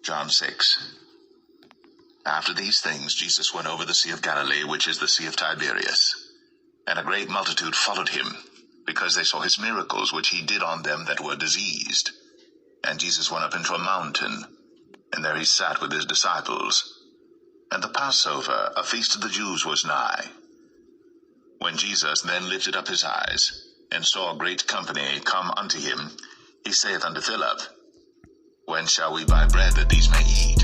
John 6. After these things, Jesus went over the Sea of Galilee, which is the Sea of Tiberias. And a great multitude followed him, because they saw his miracles which he did on them that were diseased. And Jesus went up into a mountain, and there he sat with his disciples. And the Passover, a feast of the Jews, was nigh. When Jesus then lifted up his eyes, and saw a great company come unto him, he saith unto Philip, When shall we buy bread that these may eat?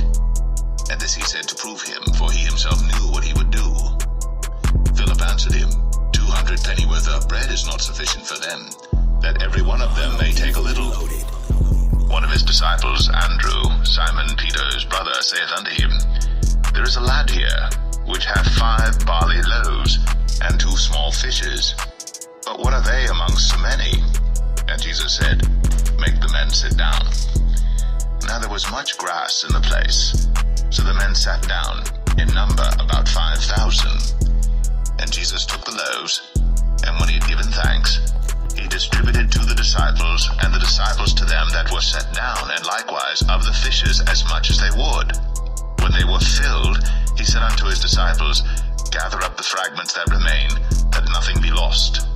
And this he said to prove him, for he himself knew what he would do. Philip answered him, 200 pennyworth of bread is not sufficient for them, that every one of them may take a little. One of his disciples, Andrew, Simon Peter's brother, saith unto him, There is a lad here, which hath 5 barley loaves, and 2 small fishes. But what are they amongst so many? And Jesus said, Make the men sit down. Now there was much grass in the place, so the men sat down, in number about 5,000. And Jesus took the loaves, and when he had given thanks, he distributed to the disciples, and the disciples to them that were set down, and likewise of the fishes as much as they would. When they were filled, he said unto his disciples, Gather up the fragments that remain, that nothing be lost.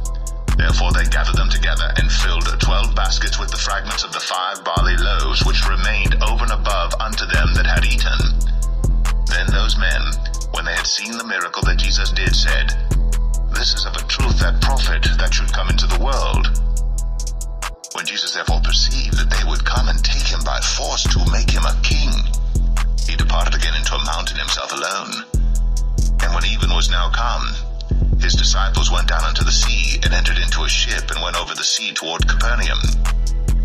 Therefore they gathered them together, and filled 12 baskets with the fragments of the 5 barley loaves, which remained over and above unto them that had eaten. Then those men, when they had seen the miracle that Jesus did, said, This is of a truth that prophet that should come into the world. When Jesus therefore perceived that they would come and take him by force to make him a king, he departed again into a mountain himself alone. And when even was now come, his disciples went down unto the sea, and entered into a ship, and went over the sea toward Capernaum.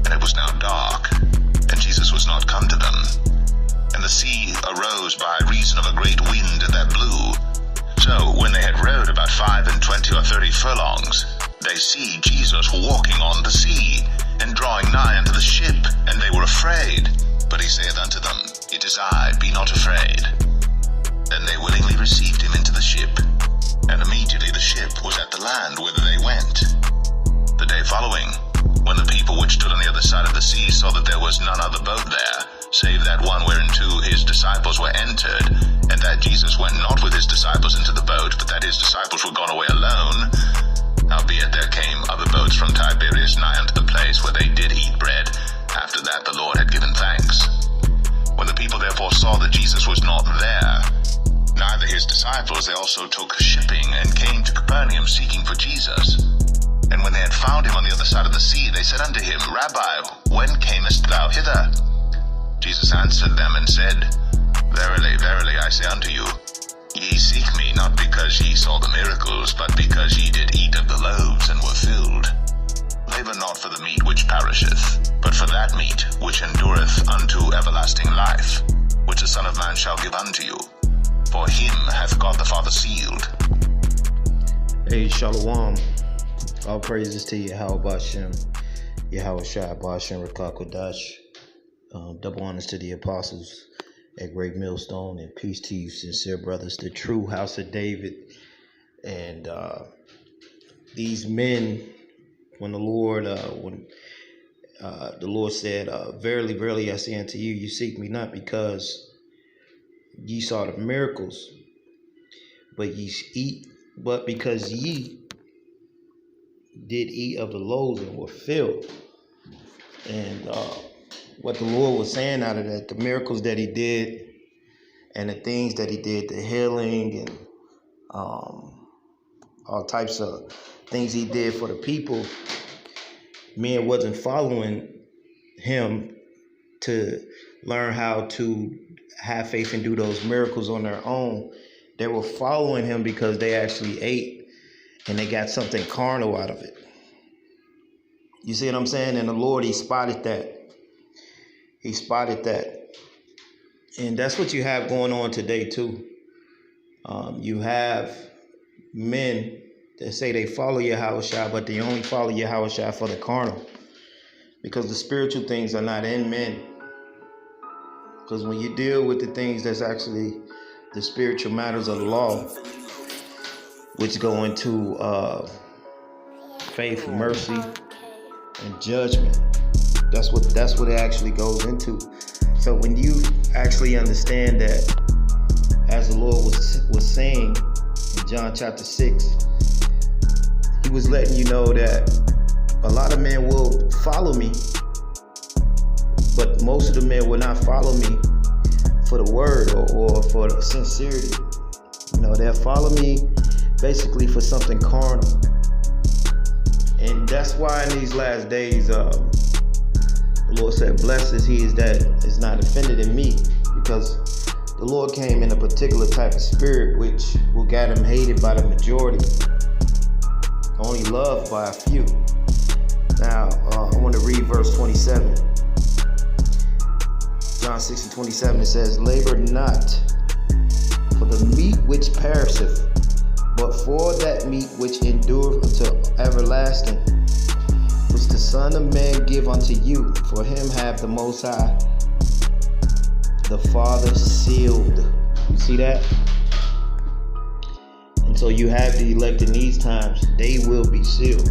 And it was now dark, and Jesus was not come to them. And the sea arose by reason of a great wind that blew. So when they had rowed about 25 or 30 furlongs, they see Jesus walking on the sea, and drawing nigh unto the ship, and they were afraid. But he saith unto them, It is I, be not afraid. Then they willingly received him into the ship, and immediately the ship was at the land whither they went. The day following, when the people which stood on the other side of the sea saw that there was none other boat there, save that one whereinto his disciples were entered, and that Jesus went not with his disciples into the boat, but that his disciples were gone away alone, howbeit there came other boats from Tiberias nigh unto the place where they did eat bread, after that the Lord had given thanks. When the people therefore saw that Jesus was not there, neither his disciples, they also took shipping, and came to Capernaum seeking for Jesus. And when they had found him on the other side of the sea, they said unto him, Rabbi, when camest thou hither? Jesus answered them and said, Verily, verily, I say unto you, ye seek me not because ye saw the miracles, but because ye did eat of the loaves, and were filled. Labor not for the meat which perisheth, but for that meat which endureth unto everlasting life, which the Son of Man shall give unto you. For him hath God the Father sealed. Hey, Shalom. All praises to Yahweh Bashem, Yahweh Shai Bashem Rakakodash. Double honors to the apostles at Great Millstone, and peace to you, sincere brothers, the true house of David. And these men, when the Lord said, Verily, verily, I say unto you, you seek me not because ye saw the miracles, but because ye did eat of the loaves and were filled. And what the Lord was saying out of that, the miracles that he did, and the things that he did, the healing, and all types of things he did for the people, men wasn't following him to learn how to have faith and do those miracles on their own. They were following him because they actually ate and they got something carnal out of it. You see what I'm saying? And the Lord, he spotted that. And that's what you have going on today too. You have men that say they follow Yahushua, but they only follow Yahushua for the carnal, because the spiritual things are not in men. Because when you deal with the things that's actually the spiritual matters of the law, which go into faith, mercy, and judgment, that's what it actually goes into. So when you actually understand that, as the Lord was saying in John chapter 6, he was letting you know that a lot of men will follow me, but most of the men will not follow me for the word or for the sincerity. They'll follow me basically for something carnal. And that's why in these last days, the Lord said, blessed is he that is not offended in me, because the Lord came in a particular type of spirit which will get him hated by the majority, only loved by a few. Now, I want to read verse 27. John 6:27, it says, labor not for the meat which perisheth, but for that meat which endureth unto everlasting, which the Son of Man give unto you. For him have the Most High, the Father, sealed. You see that? And so you have the elect in these times. They will be sealed.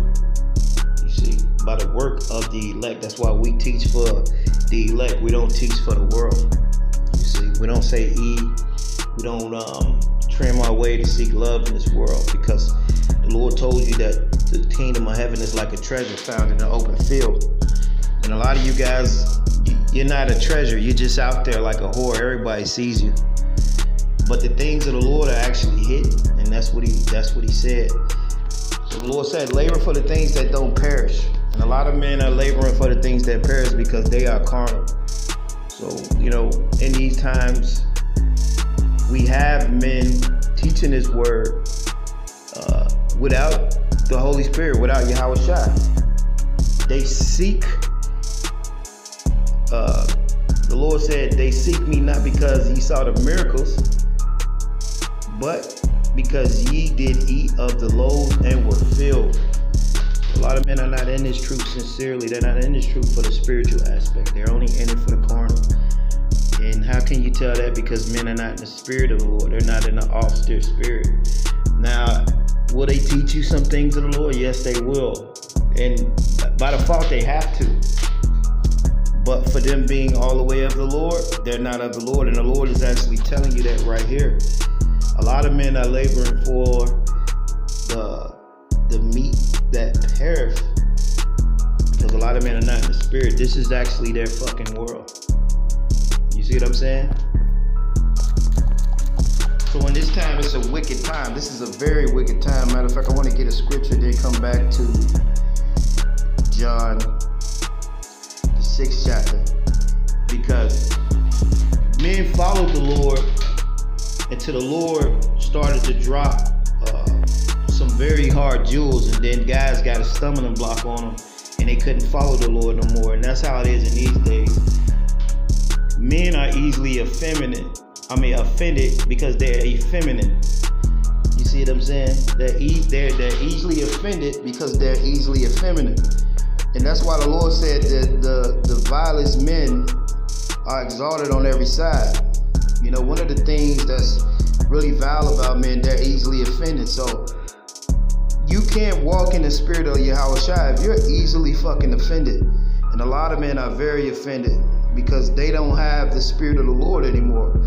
You see, by the work of the elect. That's why we teach for the elect. We don't teach for the world. You see, we don't say we don't trim our way to seek love in this world, because the Lord told you that the kingdom of heaven is like a treasure found in an open field. And a lot of you guys, you're not a treasure. You're just out there like a whore. Everybody sees you. But the things of the Lord are actually hidden, and that's what he said. So the Lord said, labor for the things that don't perish. And a lot of men are laboring for the things that perish because they are carnal. So, in these times, we have men teaching this word without the Holy Spirit, without Yahweh Shai. They seek, the Lord said, they seek me not because ye saw the miracles, but because ye did eat of the loaves and were filled. A lot of men are not in this truth sincerely. They're not in this truth for the spiritual aspect. They're only in it for the carnal. And how can you tell that? Because men are not in the spirit of the Lord. They're not in the austere spirit. Now, will they teach you some things of the Lord? Yes, they will. And by default, they have to. But for them being all the way of the Lord, they're not of the Lord. And the Lord is actually telling you that right here. A lot of men are laboring for the meat that perish, because a lot of men are not in the spirit. This is actually their fucking world. You see what I'm saying? So in this time, it's a wicked time. This is a very wicked time. Matter of fact, I want to get a scripture, then come back to John, the 6th chapter. Because men followed the Lord until the Lord started to drop some very hard jewels, and then guys got a stumbling block on them, and they couldn't follow the Lord no more. And that's how it is in these days. Men are easily offended because they're effeminate. You see what I'm saying? They're easily offended because they're easily effeminate. And that's why the Lord said that the vilest men are exalted on every side. One of the things that's really vile about men, they're easily offended. So you can't walk in the spirit of Yahweh Shai if you're easily fucking offended. And a lot of men are very offended because they don't have the spirit of the Lord anymore.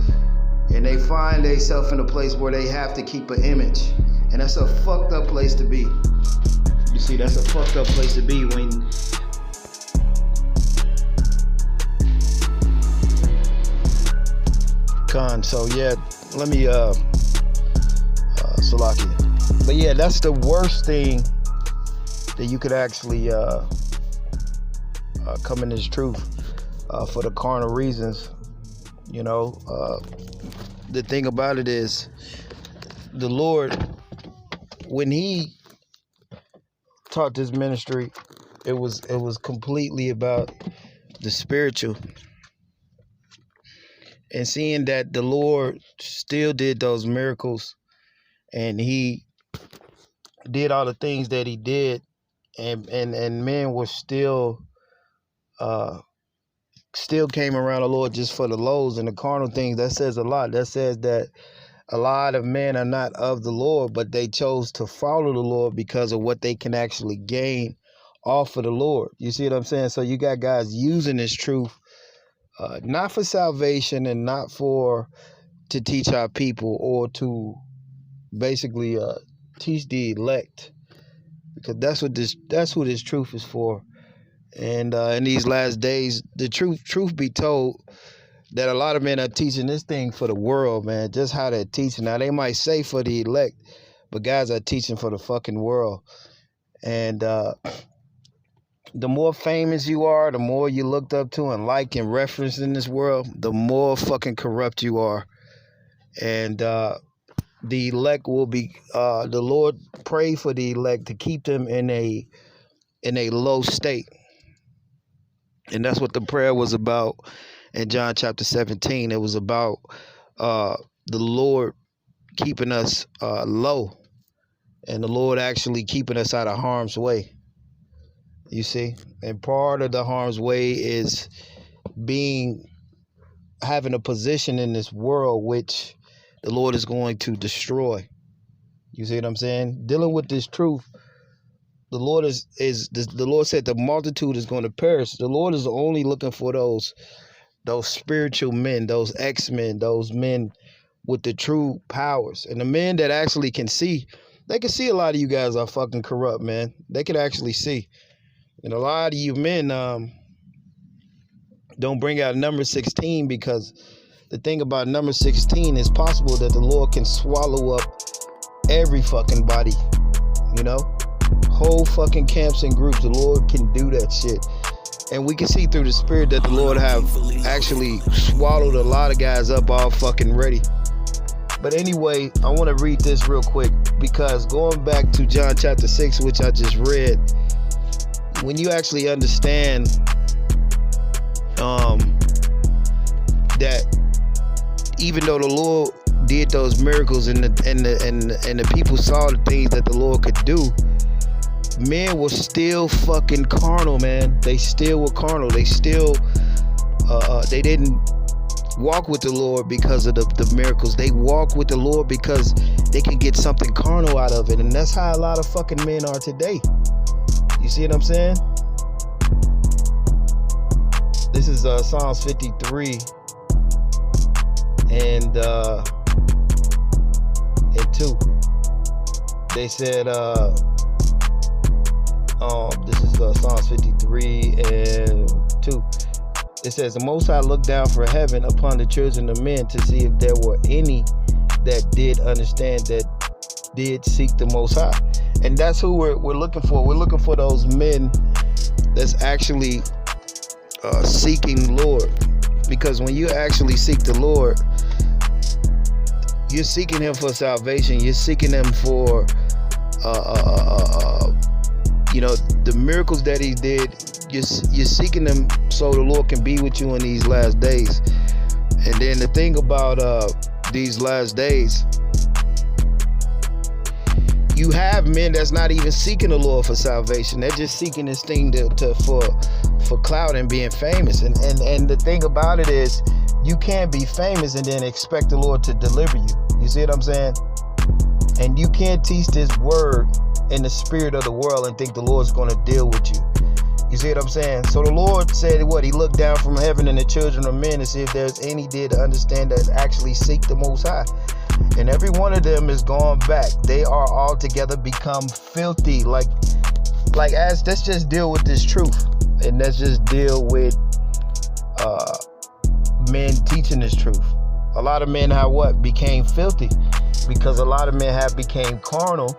And they find themselves in a place where they have to keep an image. And that's a fucked up place to be. You see, that's a fucked up place to be when so yeah, let me Salaki. But yeah, that's the worst thing that you could actually come in this truth for the carnal reasons. The thing about it is, the Lord, when he taught this ministry, it was completely about the spiritual. And seeing that the Lord still did those miracles, and he did all the things that he did, and men were still came around the Lord just for the loaves and the carnal things, that says a lot. That says that a lot of men are not of the Lord, but they chose to follow the Lord because of what they can actually gain off of the Lord. You see what I'm saying? So you got guys using this truth not for salvation and not for to teach our people or to basically teach the elect, because that's who this truth is for. And in these last days, the truth be told, that a lot of men are teaching this thing for the world, man. Just how they're teaching. Now they might say for the elect, but guys are teaching for the fucking world. And the more famous you are, the more you looked up to and like and referenced in this world, the more fucking corrupt you are. And the elect will be the Lord pray for the elect to keep them in a low state. And that's what the prayer was about in John chapter 17. It was about the Lord keeping us low, and the Lord actually keeping us out of harm's way. You see? And part of the harm's way is having a position in this world which the Lord is going to destroy. You see what I'm saying? Dealing with this truth, the Lord the Lord said the multitude is going to perish. The Lord is only looking for those spiritual men, those X-men, those men with the true powers, and the men that actually can see. They can see a lot of you guys are fucking corrupt, man. They can actually see. And a lot of you men don't bring out number 16, because the thing about number 16 is possible that the Lord can swallow up every fucking body, you know? Whole fucking camps and groups. The Lord can do that shit. And we can see through the spirit that the Lord have actually swallowed a lot of guys up all fucking ready. But anyway, I want to read this real quick, because going back to John chapter 6, which I just read, when you actually understand that even though the Lord did those miracles and the people saw the things that the Lord could do, men were still fucking carnal, man. They still were carnal. They still they didn't walk with the Lord because of the miracles. They walk with the Lord because they can get something carnal out of it. And that's how a lot of fucking men are today. You see what I'm saying? This is Psalms 53 and 2. They said this is Psalms 53 and 2. It says, the Most High looked down from heaven upon the children of men to see if there were any that did understand, that did seek the Most High. And that's who we're looking for. We're looking for those men that's actually seeking Lord. Because when you actually seek the Lord, you're seeking Him for salvation. You're seeking Him for, the miracles that He did. You're seeking Him so the Lord can be with you in these last days. And then the thing about these last days, you have men that's not even seeking the Lord for salvation. They're just seeking this thing for clout and being famous. And the thing about it is, you can't be famous and then expect the Lord to deliver you. You see what I'm saying? And you can't teach this word in the spirit of the world and think the Lord's going to deal with you. You see what I'm saying? So the Lord said what? He looked down from heaven and the children of men to see if there's any did to understand that actually seek the Most High. And every one of them is gone back. They are altogether become filthy. Like let's just deal with this truth. And let's just deal with men teaching this truth. A lot of men became filthy, because a lot of men became carnal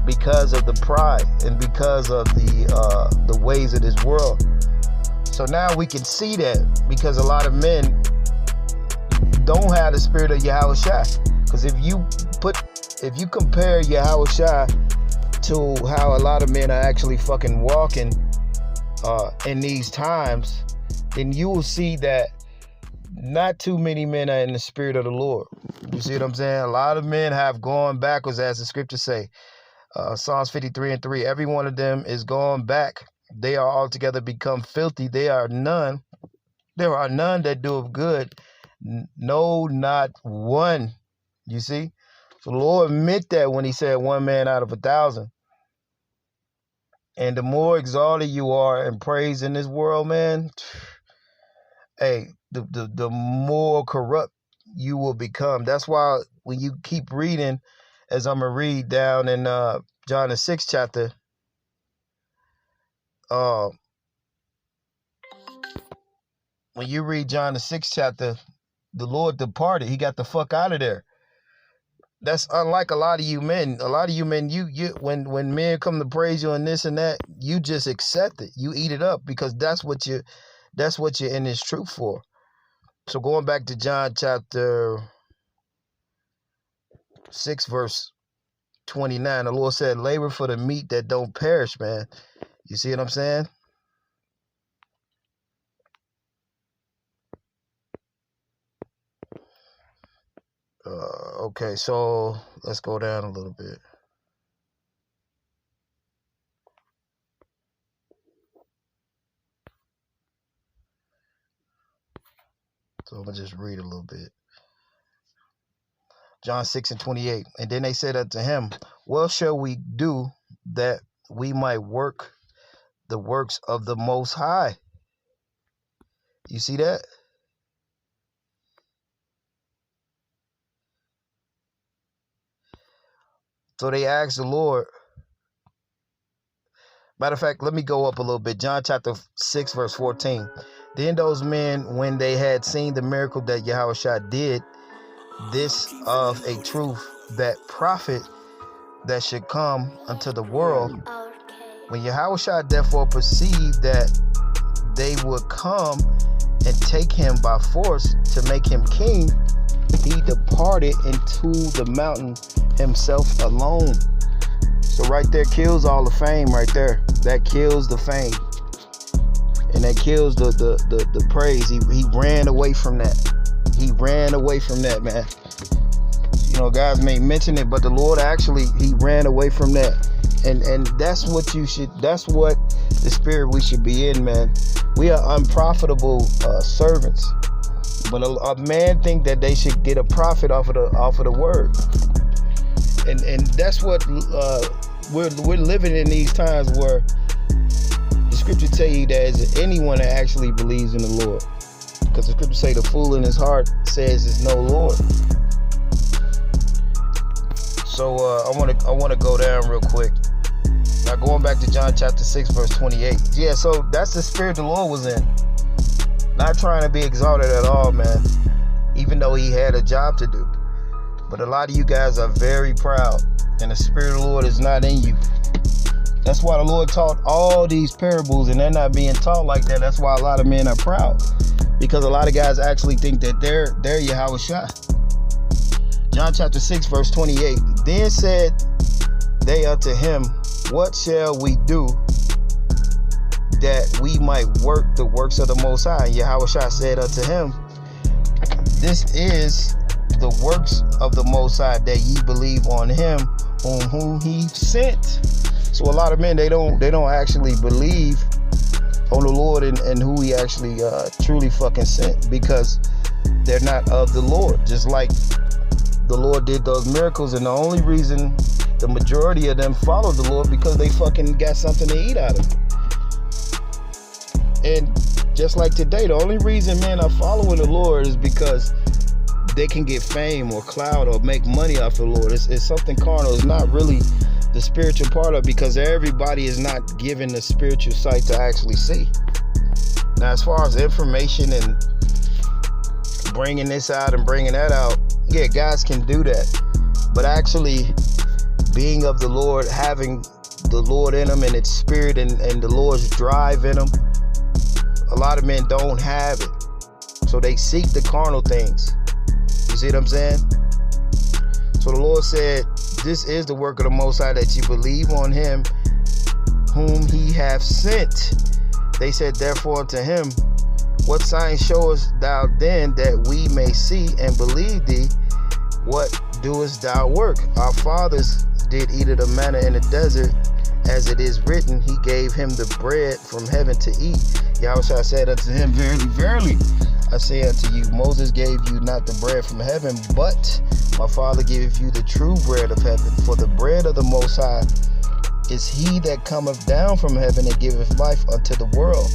because of the pride and because of the ways of this world. So now we can see that, because a lot of men don't have the spirit of Yahushua. Because if you compare Yahushua to how a lot of men are actually fucking walking in these times, then you will see that not too many men are in the spirit of the Lord. You see what I'm saying? A lot of men have gone backwards, as the scriptures say. Psalms 53 and 3, every one of them is gone back. They are altogether become filthy. There are none that do of good. No, not one. You see? So the Lord meant that when He said 1 man out of 1,000. And the more exalted you are in praise in this world, man, hey, the more corrupt you will become. That's why when you keep reading, as I'm going to read down in John the 6th chapter, when you read John the 6th chapter, the Lord departed. He got the fuck out of there. That's unlike a lot of you men. A lot of you men, you when men come to praise you and this and that, you just accept it. You eat it up because that's what you're in this truth for. So going back to John chapter 6, verse 29, the Lord said, labor for the meat that don't perish, man. You see what I'm saying? Okay, so let's go down a little bit. So I'm going to just read a little bit. John 6 and 28. And then they said unto him, what shall we do that we might work the works of the Most High? You see that? So they asked the Lord. Matter of fact, let me go up a little bit. John chapter 6, verse 14. Then those men, when they had seen the miracle that Yahushua did, this of a truth, that prophet that should come unto the world, when Yahushua therefore perceived that they would come and take him by force to make him king, he departed into the mountain himself alone. So right there kills all the fame right there. That kills the fame. And that kills the praise. He ran away from that. He ran away from that, man. You know, guys may mention it, but the Lord actually, he ran away from that. And that's what that's what the spirit we should be in, man. We are unprofitable servants. But a man think that they should get a profit off of the word. And that's what we're living in these times where the scripture tell you that is anyone that actually believes in the Lord. Because the scripture say the fool in his heart says there's no Lord. So I want to go down real quick. Now going back to John chapter 6 verse 28. Yeah, so that's the spirit the Lord was in. Not trying to be exalted at all, man. Even though he had a job to do. But a lot of you guys are very proud. And the spirit of the Lord is not in you. That's why the Lord taught all these parables, and they're not being taught like that. That's why a lot of men are proud. Because a lot of guys actually think that they're Yahushua. John chapter 6 verse 28. Then said they unto him, what shall we do that we might work the works of the Most High? And Yahushua said unto him, this is the works of the Most High, that ye believe on him on whom he sent. So a lot of men, they don't actually believe on the Lord and who he actually truly fucking sent, because they're not of the Lord. Just like the Lord did those miracles, and the only reason the majority of them followed the Lord because they fucking got something to eat out of it. And just like today, the only reason men are following the Lord is because they can get fame or clout or make money off the Lord. It's something carnal. It's not really the spiritual part of it, because everybody is not given the spiritual sight to actually see. Now, as far as information and bringing this out and bringing that out, yeah, guys can do that. But actually being of the Lord, having the Lord in them and its spirit and the Lord's drive in them, a lot of men don't have it. So they seek the carnal things. You see what I'm saying? So the Lord said, this is the work of the Most High, that you believe on him whom he hath sent. They said therefore unto him, what sign showest thou then, that we may see and believe thee? What doest thou work? Our fathers did eat of the manna in the desert, as it is written, he gave him the bread from heaven to eat. Yahushua said unto him, verily, verily, I say unto you, Moses gave you not the bread from heaven, but my Father giveth you the true bread of heaven. For the bread of the Most High is he that cometh down from heaven and giveth life unto the world.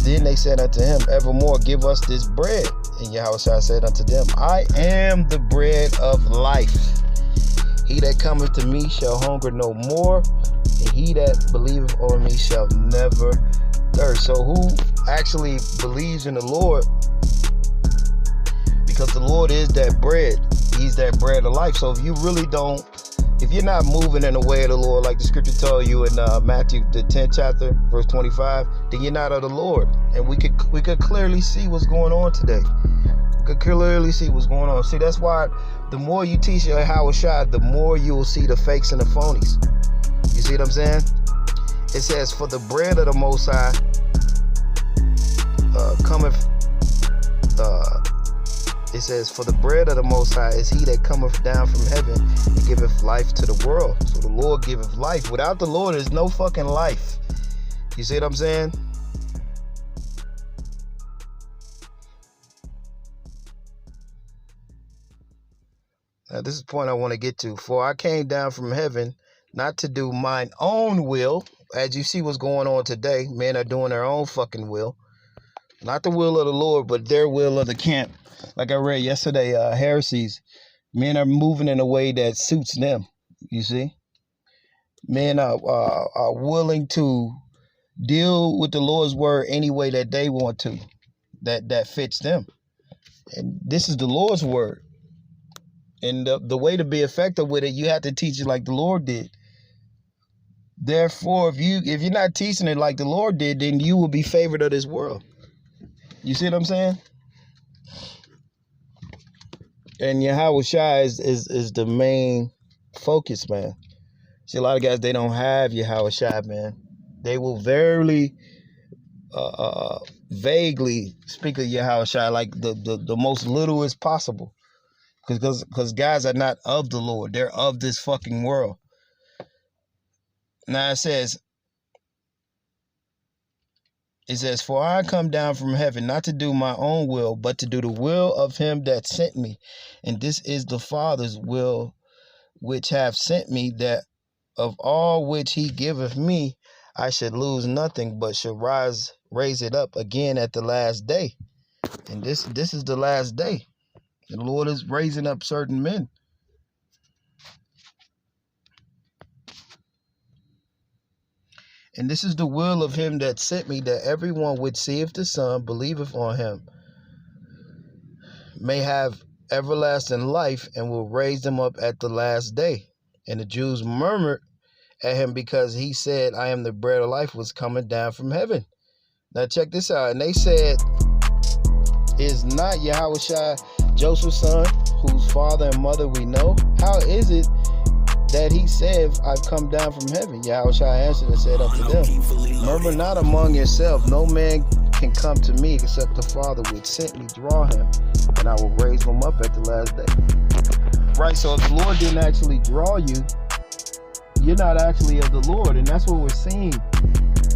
Then they said unto him, evermore give us this bread. And Yahushua said unto them, I am the bread of life. He that cometh to me shall hunger no more, and he that believeth on me shall never thirst. So who actually believes in the Lord? Because the Lord is that bread. He's that bread of life. So if you really don't, if you're not moving in the way of the Lord, like the scripture told you in Matthew the 10th chapter, verse 25, then you're not of the Lord. And we could clearly see what's going on today. We could clearly see what's going on. See, that's why the more you teach your Yahushua, the more you will see the fakes and the phonies. You see what I'm saying? It says, for the bread of the Most High cometh. It says, for the bread of the Most High is he that cometh down from heaven and giveth life to the world. So the Lord giveth life. Without the Lord, there's no fucking life. You see what I'm saying? Now, this is the point I want to get to. For I came down from heaven not to do mine own will. As you see what's going on today, men are doing their own fucking will. Not the will of the Lord, but their will of the camp. Like I read yesterday, heresies. Men are moving in a way that suits them. You see? Men are willing to deal with the Lord's word any way that they want to. That fits them. And this is the Lord's word. And the way to be effective with it, you have to teach it like the Lord did. Therefore, if you're not teaching it like the Lord did, then you will be favored of this world. You see what I'm saying? And Yahushua is the main focus, man. See, a lot of guys, they don't have Yahushua, man. They will vaguely speak of Yahushua like the most little as possible. Because guys are not of the Lord. They're of this fucking world. Now it says, for I come down from heaven not to do my own will, but to do the will of him that sent me. And this is the Father's will which hath sent me, that of all which he giveth me, I should lose nothing, but should raise it up again at the last day. And this is the last day. The Lord is raising up certain men. And this is the will of him that sent me, that everyone which seeth the Son, believeth on him, may have everlasting life, and will raise them up at the last day. And the Jews murmured at him because he said, I am the bread of life, was coming down from heaven. Now check this out. And they said, is not Yahushua Joseph's son, whose father and mother we know? How is it that he said, I've come down from heaven? Yahushua answered and said unto them, murmur not among yourselves. No man can come to me except the Father which sent me draw him, and I will raise him up at the last day. Right, so if the Lord didn't actually draw you, you're not actually of the Lord, and that's what we're seeing.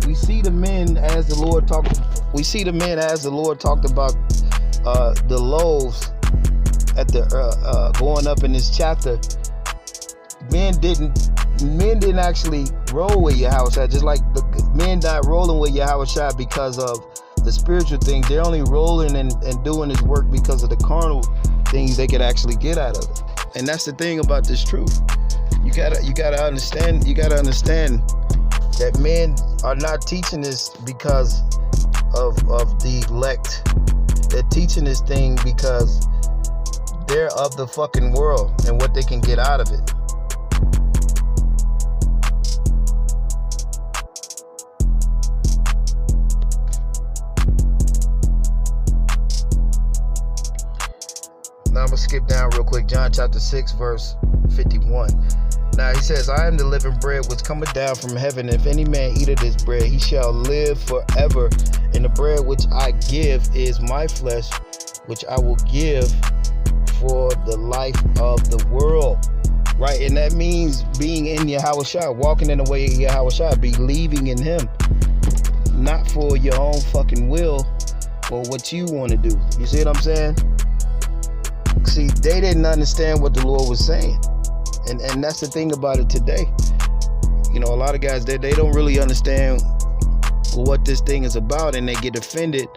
We see the men as the Lord talked. We see the men as the Lord talked about the loaves at the going up in this chapter. Men didn't actually roll with Yahushua, just like the men not rolling with Yahushua because of the spiritual things. They're only rolling and doing his work because of the carnal things they could actually get out of it. And that's the thing about this truth. You gotta understand that men are not teaching this because of the elect. They're teaching this thing because they're of the fucking world and what they can get out of it. Now I'm going to skip down real quick. John chapter 6, verse 51. Now he says, I am the living bread which cometh down from heaven. If any man eat of this bread, he shall live forever. And the bread which I give is my flesh, which I will give for the life of the world. Right? And that means being in Yahushua, walking in the way of Yahushua, believing in him. Not for your own fucking will, or what you want to do. You see what I'm saying? See, they didn't understand what the Lord was saying. And that's the thing about it today. You know, a lot of guys, they don't really understand what this thing is about, and they get offended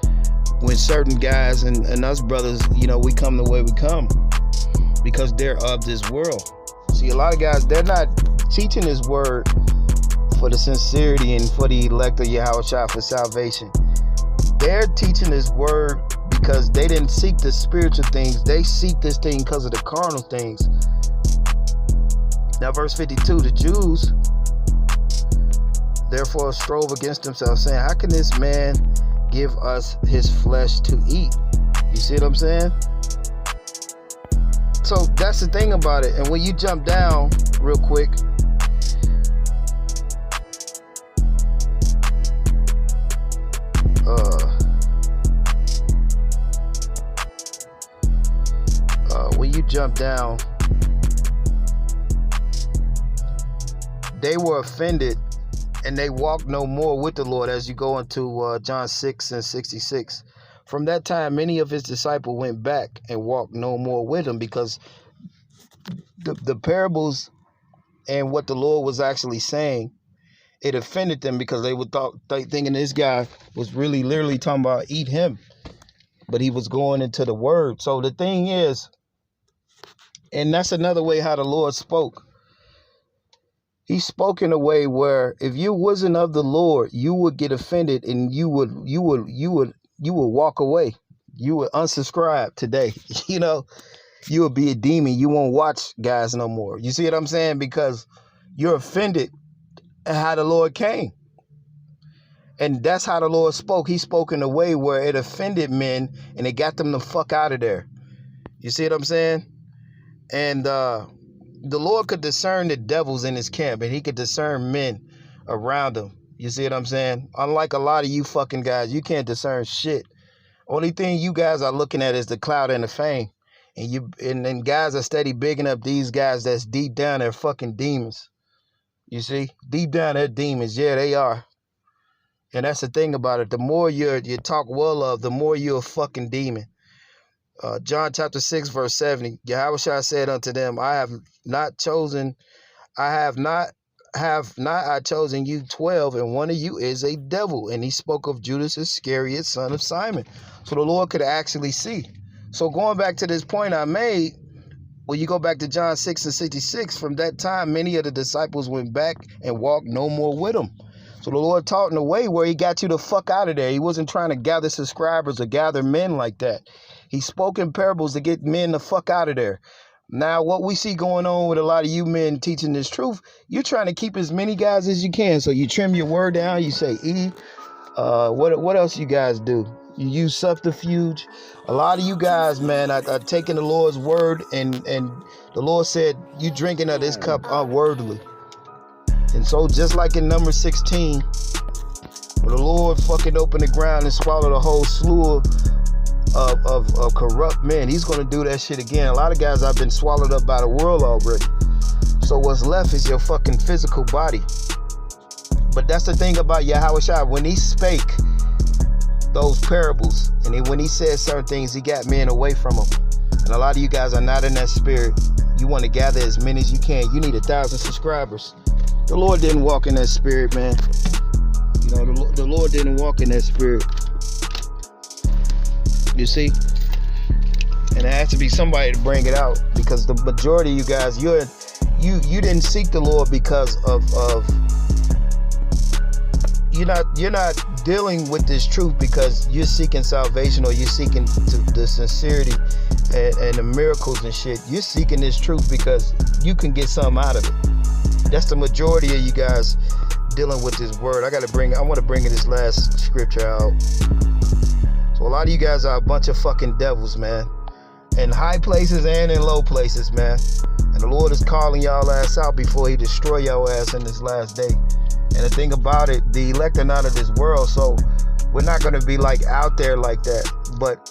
when certain guys and us brothers, we come the way we come because they're of this world. See, a lot of guys, they're not teaching this word for the sincerity and for the elect of Yahushua for salvation. They're teaching this word because they didn't seek the spiritual things. They seek this thing because of the carnal things. Now, verse 52, the Jews therefore strove against themselves, saying, how can this man give us his flesh to eat? You see what I'm saying? So that's the thing about it. And when you jump down real quick, they were offended and they walked no more with the Lord, as you go into John 6 and 66. From that time, many of his disciples went back and walked no more with him, because the parables and what the Lord was actually saying, it offended them, because they would thinking this guy was really literally talking about eat him, but he was going into the word. So the thing is, and that's another way how the Lord spoke. He spoke in a way where if you wasn't of the Lord, you would get offended and you would walk away. You would unsubscribe today. You would be a demon. You won't watch guys no more. You see what I'm saying? Because you're offended at how the Lord came. And that's how the Lord spoke. He spoke in a way where it offended men and it got them the fuck out of there. You see what I'm saying? And the Lord could discern the devils in his camp, and he could discern men around him. You see what I'm saying? Unlike a lot of you fucking guys, you can't discern shit. Only thing you guys are looking at is the clout and the fame. And guys are steady bigging up these guys that's deep down, they're fucking demons. You see? Deep down, they're demons. Yeah, they are. And that's the thing about it. The more you talk well of, the more you're a fucking demon. John chapter 6, verse 70, Yahushua said unto them, I have not I chosen you 12, and one of you is a devil. And he spoke of Judas Iscariot, son of Simon. So the Lord could actually see. So going back to this point I made, when you go back to John 6 and 66, from that time, many of the disciples went back and walked no more with him. So the Lord taught in a way where he got you the fuck out of there. He wasn't trying to gather subscribers or gather men like that. He spoke in parables to get men the fuck out of there. Now, what we see going on with a lot of you men teaching this truth, you're trying to keep as many guys as you can. So you trim your word down. You say, what else you guys do? You use subterfuge. A lot of you guys, man, are taking the Lord's word, and the Lord said, you drinking of this cup unworthily. And so just like in number 16, where the Lord fucking opened the ground and swallowed a whole slew of corrupt men, he's going to do that shit again. A lot of guys have been swallowed up by the world already. So what's left is your fucking physical body. But that's the thing about Yahushua. When he spake those parables, and when he said certain things, he got men away from him. And a lot of you guys are not in that spirit. You want to gather as many as you can. You need 1,000 subscribers. The Lord didn't walk in that spirit, man. The Lord didn't walk in that spirit. You see? And it has to be somebody to bring it out, because the majority of you guys, you didn't seek the Lord because of you're not dealing with this truth because you're seeking salvation, or you're seeking the sincerity and the miracles and shit. You're seeking this truth because you can get something out of it. That's the majority of you guys dealing with this word. I want to bring this last scripture out. So a lot of you guys are a bunch of fucking devils, man. In high places and in low places, man. And the Lord is calling y'all ass out before he destroy y'all ass in this last day. And the thing about it, the elect are not of this world, so we're not going to be like out there like that. But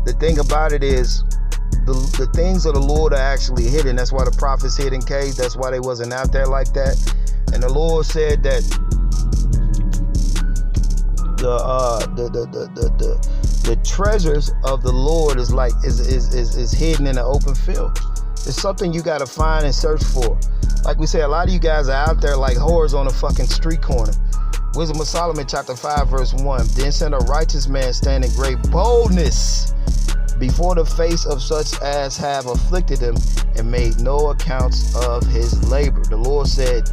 the thing about it is, the things of the Lord are actually hidden. That's why the prophets hid in caves. That's why they wasn't out there like that. And the Lord said that the treasures of the Lord is hidden in the open field. It's something you got to find and search for. Like we say, a lot of you guys are out there like whores on a fucking street corner. Wisdom of Solomon, chapter 5, verse 1. Then shall a righteous man stand in great boldness before the face of such as have afflicted him and made no accounts of his labor. The Lord said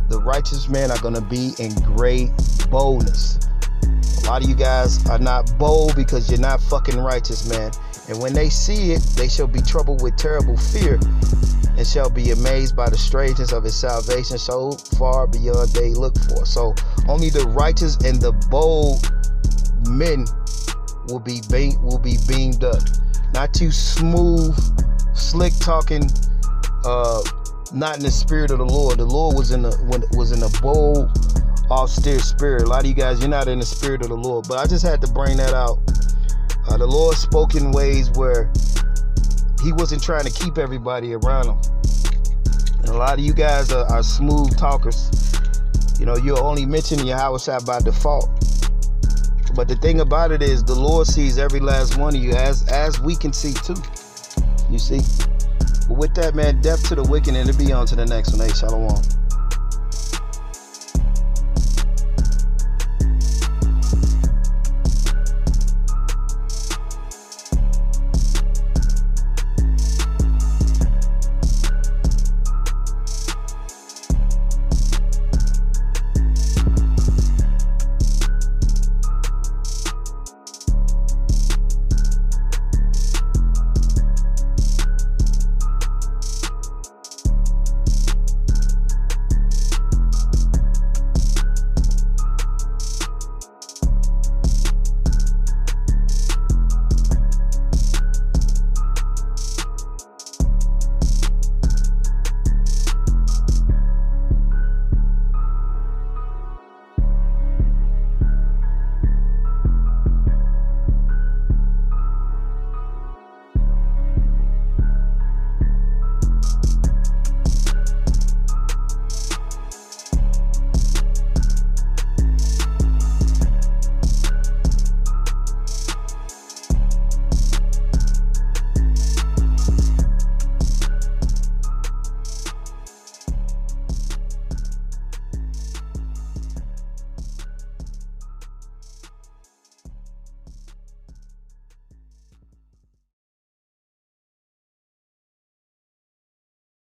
the righteous men are going to be in great boldness. A lot of you guys are not bold because you're not fucking righteous, man. And when they see it, they shall be troubled with terrible fear and shall be amazed by the strangeness of his salvation so far beyond they look for. So only the righteous and the bold men will be beamed up. Not you smooth, slick talking, not in the spirit of the Lord. The Lord was in a bold, austere spirit. A lot of you guys, you're not in the spirit of the Lord. But I just had to bring that out. The Lord spoke in ways where he wasn't trying to keep everybody around him. And a lot of you guys are smooth talkers. You know, you're only mentioning your house shot by default. But the thing about it is the Lord sees every last one of you as we can see too. You see? But with that, man, death to the wicked, and it'll be on to the next one. Hey, shalom.